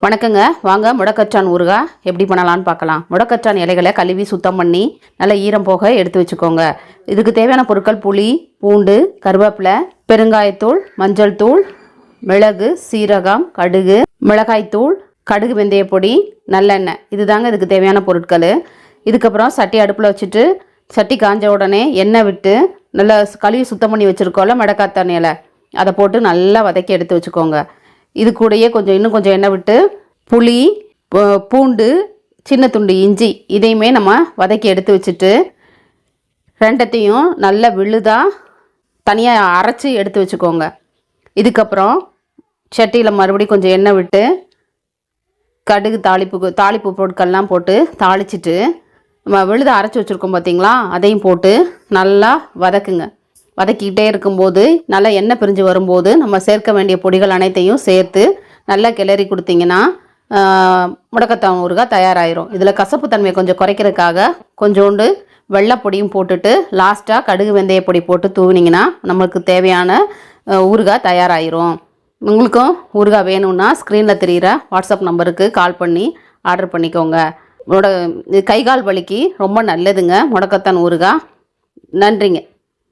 வணக்கங்க. வாங்க முடக்கச்சான் ஊறுகாய் எப்படி பண்ணலான்னு பார்க்கலாம். முடக்கச்சான் இலைகளை கழுவி சுத்தம் பண்ணி நல்லா ஈரம் போக எடுத்து வச்சுக்கோங்க. இதுக்கு தேவையான பொருட்கள் புளி, பூண்டு, கருவேப்பிலை, பெருங்காயத்தூள், மஞ்சள் தூள், மிளகு, சீரகம், கடுகு, மிளகாய்த்தூள், கடுகு வெந்தயப்பொடி, நல்லெண்ணெய். இதுதாங்க இதுக்கு தேவையான பொருட்கள். இதுக்கப்புறம் சட்டி அடுப்பில் வச்சுட்டு சட்டி காஞ்ச உடனே எண்ணெய் விட்டு நல்லா கழுவி சுத்தம் பண்ணி வச்சுருக்கோம்ல முடக்கத்தான் இலை, அதை போட்டு நல்லா வதக்கி எடுத்து வச்சுக்கோங்க. இது கூடயே இன்னும் கொஞ்சம் எண்ணெய் விட்டு புளி, பூண்டு, சின்ன துண்டு இஞ்சி இதையுமே நம்ம வதக்கி எடுத்து வச்சுட்டு ரெண்டத்தையும் நல்லா விழுதாக தனியாக அரைச்சி எடுத்து வச்சுக்கோங்க. இதுக்கப்புறம் சட்டியில் மறுபடியும் கொஞ்சம் எண்ணெய் விட்டு கடுகு, தாளிப்பு பொருட்கள்லாம் போட்டு தாளிச்சிட்டு நம்ம விழுதாக அரைச்சி வச்சுருக்கோம் பார்த்திங்களா, அதையும் போட்டு நல்லா வதக்குங்க. வதக்கிக்கிட்டே இருக்கும்போது நல்லா எண்ணெய் பிரிஞ்சு வரும்போது நம்ம சேர்க்க வேண்டிய பொடிகள் அனைத்தையும் சேர்த்து நல்லா கிளறி கொடுத்தீங்கன்னா முடக்கத்தான் ஊறுகாய் தயாராகிரும். இதில் கசப்பு தன்மையை கொஞ்சம் குறைக்கிறதுக்காக கொஞ்சோண்டு வெள்ளைப்பொடியும் போட்டுட்டு லாஸ்ட்டாக கடுகு வெந்தயப்பொடி போட்டு தூவினீங்கன்னா நம்மளுக்கு தேவையான ஊறுகாய் தயாராகிரும். உங்களுக்கும் ஊறுகாய் வேணும்னா ஸ்க்ரீனில் தெரிகிற வாட்ஸ்அப் நம்பருக்கு கால் பண்ணி ஆர்டர் பண்ணிக்கோங்க. கை கால் வலிக்கு ரொம்ப நல்லதுங்க முடக்கத்தான் ஊறுகாய். நன்றிங்க.